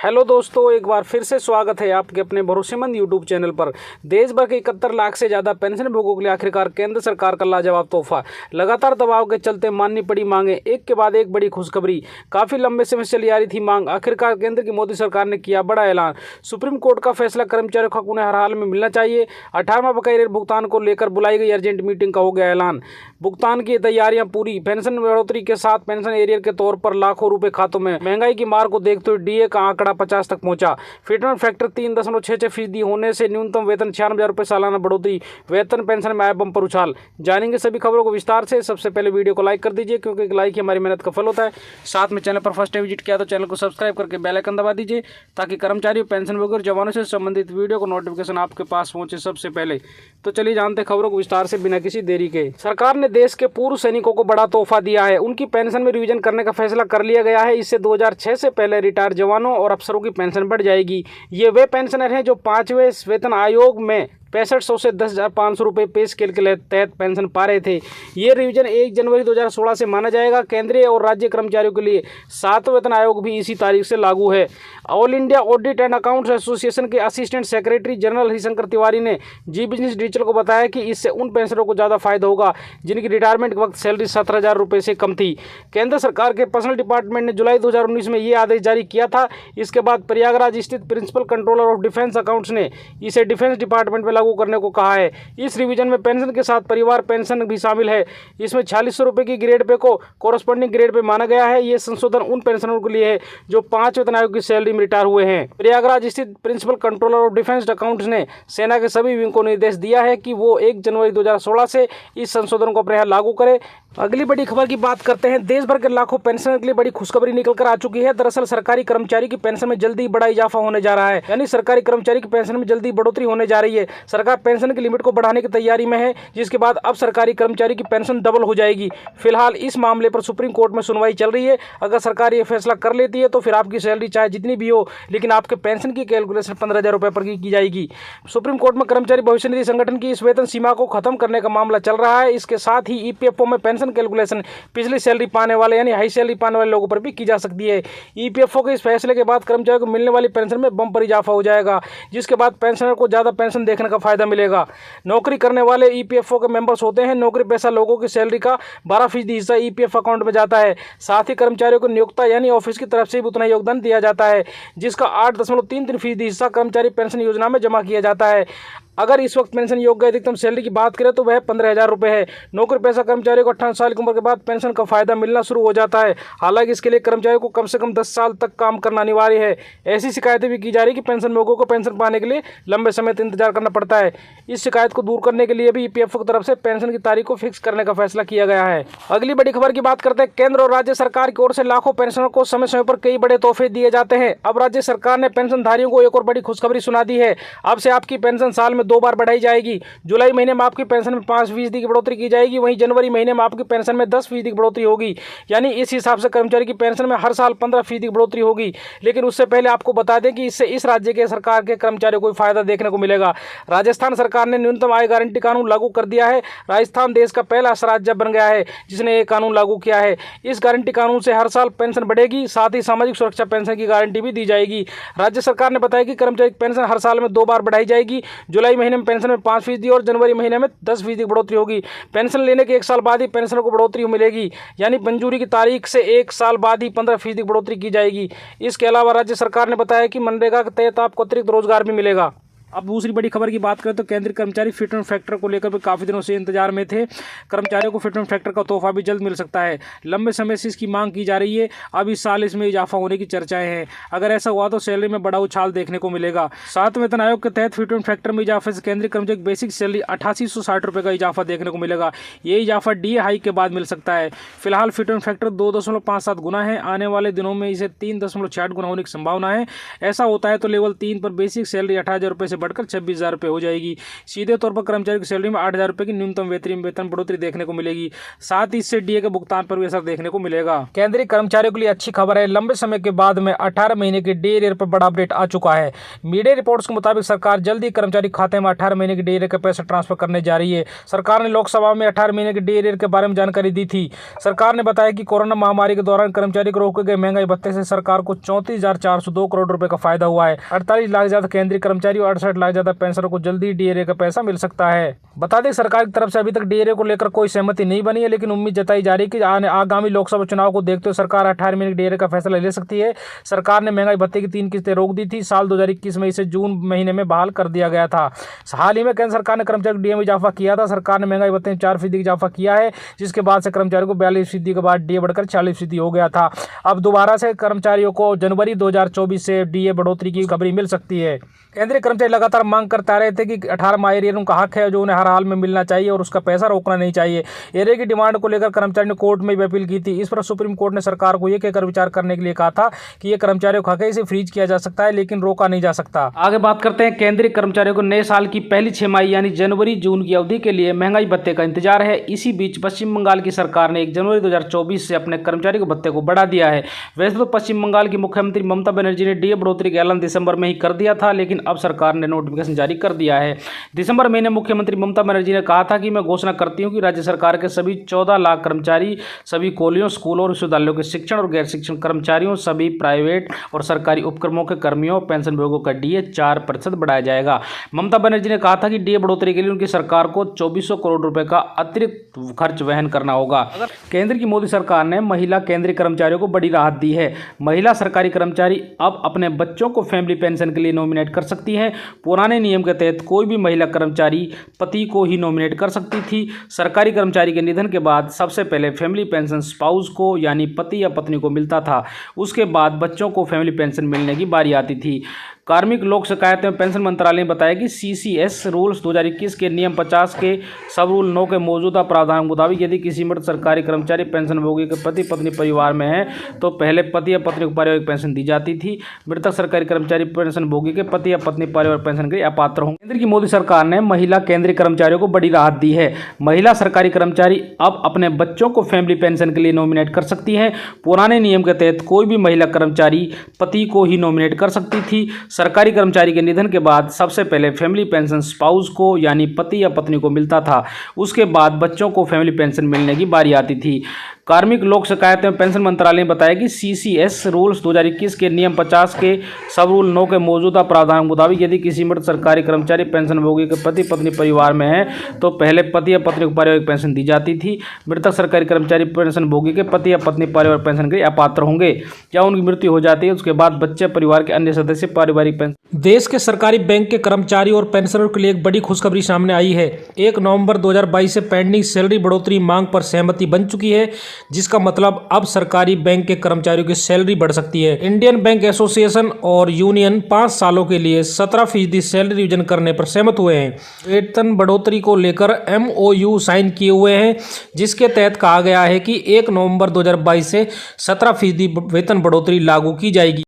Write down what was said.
Hello दोस्तों, एक बार फिर से स्वागत है आपके अपने भरोसेमंद यूट्यूब चैनल पर। देश भर के 71 लाख से ज़्यादा पेंशन भोगियों के लिए आखिरकार केंद्र सरकार का लाजवाब तोहफा। लगातार दबाव के चलते माननी पड़ी मांगे, एक के बाद एक बड़ी खुशखबरी। काफ़ी लंबे समय से चली आ रही थी मांग, आखिरकार केंद्र की मोदी सरकार ने किया बड़ा ऐलान। सुप्रीम कोर्ट का फैसला कर्मचारियों का हक उन्हें हर हाल में मिलना चाहिए। 18वां बकाया रेल भुगतान को लेकर बुलाई गई अर्जेंट मीटिंग का हो गया ऐलान। भुगतान की तैयारियां पूरी। पेंशन बढ़ोतरी के साथ पेंशन एरियर के तौर पर लाखों रुपए खातों में। महंगाई की मार को देखते हुए डीए का आंकड़ा 50 तक पहुंचा। फिटमेंट फैक्टर 3.66% होने से न्यूनतम वेतन 96,000 रुपये सालाना बढ़ोतरी। वेतन पेंशन में आया बम्पर उछाल। जानेंगे सभी खबरों को विस्तार से। सबसे पहले वीडियो को लाइक कर दीजिए, क्योंकि एक लाइक ही हमारी मेहनत का फल होता है। साथ में चैनल पर फर्स्ट टाइम विजिट किया तो चैनल को सब्सक्राइब करके बेल आइकन दबा दीजिए, ताकि कर्मचारियों, पेंशन भोगियों और जवानों से संबंधित वीडियो को नोटिफिकेशन आपके पास पहुंचे सबसे पहले। तो चलिए जानते खबरों को विस्तार से बिना किसी देरी के। सरकार ने देश के पूर्व सैनिकों को बड़ा तोहफा दिया है। उनकी पेंशन में रिवीजन करने का फैसला कर लिया गया है। इससे 2006 से पहले रिटायर जवानों और अफसरों की पेंशन बढ़ जाएगी। ये वे पेंशनर हैं जो 5वें वेतन आयोग में 6500 से 10,500 रुपये पे स्केल के तहत पेंशन पा रहे थे। ये रिवीजन 1 जनवरी 2016 से माना जाएगा। केंद्रीय और राज्य कर्मचारियों के लिए 7वां वेतन आयोग भी इसी तारीख से लागू है। All India Audit and Accounts Association के assistant secretary general Harishankar Tiwari ने जी बिजनेस डिजिटल को बताया कि इससे उन पेंशनरों को ज़्यादा फायदा होगा जिनकी रिटायरमेंट के वक्त सैलरी 17,000 रुपये से कम थी। केंद्र सरकार के पर्सनल डिपार्टमेंट ने जुलाई 2019 में ये आदेश जारी किया था। इसके बाद प्रयागराज स्थित principal controller of defence accounts ने इसे डिफेंस डिपार्टमेंट में लागू करने को कहा है। इस रिवीजन में पेंशन के साथ परिवार पेंशन भी शामिल है। इसमें 4600 रुपये की ग्रेड पे को कोरस्पॉन्डिंग ग्रेड पे माना गया है। ये संशोधन उन पेंशनरों के लिए है जो 5 वेतन आयोग की सैलरी में रिटायर हुए हैं। प्रयागराज स्थित principal controller of defence accounts ने सेना के सभी विंग को निर्देश दिया है कि वो 1 जनवरी 2016 से इस संशोधन को अपने यहाँ लागू करे। अगली बड़ी खबर की बात करते हैं। देश भर के लाखों पेंशनर के लिए बड़ी खुशखबरी निकल कर आ चुकी है। दरअसल सरकारी कर्मचारी की पेंशन में जल्दी बड़ा इजाफा होने जा रहा है, यानी सरकारी कर्मचारी की पेंशन में जल्दी बढ़ोतरी होने जा रही है। सरकार पेंशन की लिमिट को बढ़ाने की तैयारी में है, जिसके बाद अब सरकारी कर्मचारी की पेंशन डबल हो जाएगी। फिलहाल इस मामले पर सुप्रीम कोर्ट में सुनवाई चल रही है। अगर सरकार ये फैसला कर लेती है तो फिर आपकी सैलरी चाहे जितनी भी हो, लेकिन आपके पेंशन की कैलकुलेशन 15,000 रुपये पर की जाएगी। सुप्रीम कोर्ट में कर्मचारी भविष्य निधि संगठन की इस वेतन सीमा को खत्म करने का मामला चल रहा है। इसके साथ ही ईपीएफओ में पेंशन कैलकुलेशन पिछली सैलरी पाने वाले यानी हाई सैलरी पाने वाले लोगों पर भी की जा सकती है। ईपीएफओ के इस फैसले के बाद कर्मचारियों को मिलने वाली पेंशन में बम्पर इजाफा हो जाएगा, जिसके बाद पेंशनर को ज़्यादा पेंशन देखने का फायदा मिलेगा। नौकरी करने वाले ईपीएफओ के मेंबर्स होते हैं। नौकरी पेशा लोगों की सैलरी का 12% हिस्सा ईपीएफ अकाउंट में जाता है। साथ ही कर्मचारियों को नियोक्ता यानी ऑफिस की तरफ से भी उतना योगदान दिया जाता है, जिसका 8.33% हिस्सा कर्मचारी पेंशन योजना में जमा किया जाता है। अगर इस वक्त पेंशन योग्य अधिकतम सैलरी की बात करें तो वह 15,000 रुपये है। नौकरी पेशा कर्मचारियों को 18 साल की उम्र के बाद पेंशन का फायदा मिलना शुरू हो जाता है। हालांकि इसके लिए कर्मचारियों को कम से कम 10 साल तक काम करना अनिवार्य है। ऐसी शिकायतें भी की जा रही कि पेंशन भोगियों को पेंशन पाने के लिए लंबे समय तक इंतजार करना पड़ता है। इस शिकायत को दूर करने के लिए भी ईपीएफओ की तरफ से पेंशन की तारीख को फिक्स करने का फैसला किया गया है। अगली बड़ी खबर की बात करते हैं। केंद्र और राज्य सरकार की ओर से लाखों पेंशनरों को समय समय पर कई बड़े तोहफे दिए जाते हैं। अब राज्य सरकार ने पेंशनधारियों को एक और बड़ी खुशखबरी सुना दी है। अब से आपकी पेंशन साल में 2 बार बढ़ाई जाएगी। जुलाई महीने में आपकी पेंशन में 5% की बढ़ोतरी की जाएगी। वहीं जनवरी महीने में आपकी पेंशन में 10% की बढ़ोतरी होगी। यानी इस हिसाब से कर्मचारी की पेंशन में हर साल 15% की बढ़ोतरी होगी। लेकिन उससे पहले आपको बता दें कि इससे इस राज्य के सरकार के कर्मचारियों को फायदा देखने को मिलेगा। राजस्थान सरकार ने न्यूनतम आय गारंटी कानून लागू कर दिया है। राजस्थान देश का पहला ऐसा राज्य बन गया है जिसने ये कानून लागू किया है। इस गारंटी कानून से हर साल पेंशन बढ़ेगी, साथ ही सामाजिक सुरक्षा पेंशन की गारंटी भी दी जाएगी। राज्य सरकार ने बताया कि कर्मचारी की पेंशन हर साल में 2 बार बढ़ाई जाएगी। जुलाई महीने में पेंशन में 5% और जनवरी महीने में 10% की बढ़ोतरी होगी। पेंशन लेने के 1 साल बाद ही पेंशनर को बढ़ोतरी मिलेगी, यानी मंजूरी की तारीख से 1 साल बाद ही 15% की बढ़ोतरी की जाएगी। इसके अलावा राज्य सरकार ने बताया कि मनरेगा के तहत आपको अतिरिक्त रोजगार भी मिलेगा। अब दूसरी बड़ी खबर की बात करें तो केंद्रीय कर्मचारी फिटमेंट फैक्टर को लेकर भी काफ़ी दिनों से इंतजार में थे। कर्मचारियों को फिटमेंट फैक्टर का तोहफा भी जल्द मिल सकता है। लंबे समय से इसकी मांग की जा रही है। अब इस साल इसमें इजाफा होने की चर्चाएं हैं। अगर ऐसा हुआ तो सैलरी में बड़ा उछाल देखने को मिलेगा। 7वें वेतन आयोग के तहत फिटमेंट फैक्टर में इजाफे से केंद्रीय कर्मचारी की बेसिक सैलरी 8860 रुपये का इजाफा देखने को मिलेगा। ये इजाफा डीए हाइक के बाद मिल सकता है। फिलहाल फिटमेंट फैक्टर 2.57 गुना है। आने वाले दिनों में इसे 3.68 गुना होने की संभावना है। ऐसा होता है तो लेवल 3 पर बेसिक सैलरी 18,000 रुपये से बढ़कर 26,000 रुपये हो जाएगी। सीधे तौर पर कर्मचारी की सैलरी में 8,000 रुपये की न्यूनतम वेतन बढ़ोतरी देखने को मिलेगी। साथ ही इससे डीए के भुगतान पर भी असर देखने को मिलेगा। केंद्रीय कर्मचारियों के लिए अच्छी खबर है, लंबे समय के बाद में 18 महीने के डीए एरियर पर बड़ा अपडेट आ चुका है। मीडिया रिपोर्ट्स के मुताबिक सरकार जल्दी कर्मचारी खाते में 18 महीने के डीए एरियर के पैसे ट्रांसफर करने जा रही है। सरकार ने लोकसभा में 18 महीने के डीए एरियर के बारे में जानकारी दी थी। सरकार ने बताया कि कोरोना महामारी के दौरान कर्मचारी को रोके गए महंगाई भत्ते से सरकार को 34,402 करोड़ रुपए का फायदा हुआ है। 48 लाख ज्यादा केंद्रीय कर्मचारी और 68 लाख ज्यादा पेंशनरों को जल्दी डीए एरियर का पैसा मिल सकता है। बता दें सरकार की तरफ से अभी तक डीए एरियर को लेकर कोई सहमति नहीं बनी है, लेकिन उम्मीद जताई जा रही है कि आगामी लोकसभा चुनाव को देखते हुए सरकार 18 महीने के डीए एरियर का फैसला ले सकती है। सरकार ने महंगाई भत्ते की 3 किस्तें रोक दी थी। साल 2021 में इसे जून महीने में बहाल कर दिया गया था। हाल ही में केंद्र सरकार ने कर्मचारी डीए में इजाफा किया था। सरकार ने महंगाई भत्ते में 4% इजाफा किया है, जिसके बाद से कर्मचारियों को 42% के बाद डीए बढ़कर 40% हो गया था। अब दोबारा से कर्मचारियों को जनवरी 2024 से डीए बढ़ोतरी की खबरी मिल सकती है। केंद्रीय कर्मचारी लगातार मांग करते रहे थे कि 18 माह एरियर उनका हक है जो उन्हें हर हाल में मिलना चाहिए और उसका पैसा रोकना नहीं चाहिए। एरियर की डिमांड को लेकर कर्मचारी ने कोर्ट में भी अपील की थी। इस पर सुप्रीम कोर्ट ने सरकार को यह कहकर विचार करने के लिए कहा था कि यह कर्मचारियों का हक है, इसे फ्रीज किया जा सकता है लेकिन रोका नहीं जा सकता। आगे बात करते हैं केंद्रीय कर्मचारियों को नए साल की पहली 6 माह यानी जनवरी जून की अवधि के लिए महंगाई भत्ते का इंतजार है। इसी बीच पश्चिम बंगाल की सरकार ने 1 जनवरी 2024 से अपने कर्मचारी के भत्ते को बढ़ा दिया है। वैसे तो पश्चिम बंगाल की मुख्यमंत्री ममता बनर्जी ने डीए बढ़ोतरी का ऐलान दिसंबर में ही कर दिया था, लेकिन अब सरकार ने नोटिफिकेशन जारी कर दिया है। दिसंबर महीने मुख्यमंत्री ममता बनर्जी ने कहा था कि मैं घोषणा करती हूं कि राज्य सरकार के सभी 14 लाख कर्मचारी, सभी कॉलेजों, स्कूलों और विश्वविद्यालयों के शिक्षण और गैर शिक्षण कर्मचारियों, सभी प्राइवेट और सरकारी उपक्रमों के कर्मियों और पेंशन विभागों का डीए 4% बढ़ाया जाएगा। ममता बनर्जी ने कहा था कि डीए बढ़ोतरी के लिए उनकी सरकार को 2400 करोड़ रुपए का अतिरिक्त खर्च वहन करना होगा। केंद्र की मोदी सरकार ने महिला केंद्रीय कर्मचारियों को बड़ी राहत दी है। महिला सरकारी कर्मचारी अब अपने बच्चों को फैमिली पेंशन के लिए नॉमिनेट कर सकती हैं। पुराने नियम के तहत कोई भी महिला कर्मचारी पति को ही नॉमिनेट कर सकती थी। सरकारी कर्मचारी के निधन के बाद सबसे पहले फैमिली पेंशन स्पाउस को यानी पति या पत्नी को मिलता था। उसके बाद बच्चों को फैमिली पेंशन मिलने की बारी आती थी। कार्मिक लोक शिकायत एवं पेंशन मंत्रालय ने बताया कि सीसीएस रूल्स 2021 के नियम 50 के सब रूल 9 के मौजूदा प्रावधान के मुताबिक यदि किसी मृत सरकारी कर्मचारी पेंशन भोगी के पति पत्नी परिवार में है तो पहले पति या पत्नी को पारिवारिक पेंशन दी जाती थी। मृतक सरकारी कर्मचारी पेंशन भोगी के पति या पत्नी पारिवारिक पेंशन के लिए अपात्र होंगे। केंद्र की मोदी सरकार ने महिला केंद्रीय कर्मचारियों को बड़ी राहत दी है। महिला सरकारी कर्मचारी अब अपने बच्चों को फैमिली पेंशन के लिए नॉमिनेट कर सकती हैं। पुराने नियम के तहत कोई भी महिला कर्मचारी पति को ही नॉमिनेट कर सकती थी। सरकारी कर्मचारी के निधन के बाद सबसे पहले फैमिली पेंशन स्पाउस को यानी पति या पत्नी को मिलता था। उसके बाद बच्चों को फैमिली पेंशन मिलने की बारी आती थी। कार्मिक लोक शिकायत एवं पेंशन मंत्रालय ने बताया कि सीसीएस रूल्स 2021 के नियम 50 के सब रूल 9 के मौजूदा प्रावधान के मुताबिक यदि किसी मृत सरकारी कर्मचारी पेंशन भोगी के पति पत्नी परिवार में है तो पहले पति या पत्नी को पारिवारिक पेंशन दी जाती थी। मृतक सरकारी कर्मचारी पेंशन भोगी के पति या पत्नी पारिवारिक पेंशन के लिए अपात्र होंगे या उनकी मृत्यु हो जाती है। उसके बाद बच्चे परिवार के अन्य सदस्य पारिवारिक पेंशन। देश के सरकारी बैंक के कर्मचारी और पेंशनरों के लिए एक बड़ी खुशखबरी सामने आई है। 1 नवंबर 2022 से पेंडिंग सैलरी बढ़ोतरी मांग पर सहमति बन चुकी है, जिसका मतलब अब सरकारी बैंक के कर्मचारियों की सैलरी बढ़ सकती है। इंडियन बैंक एसोसिएशन और यूनियन 5 सालों के लिए 17% सैलरी रिविजन करने पर सहमत हुए हैं। वेतन बढ़ोतरी को लेकर MOU साइन किए हुए हैं, जिसके तहत कहा गया है कि 1 नवंबर 2022 से 17% वेतन बढ़ोतरी लागू की जाएगी।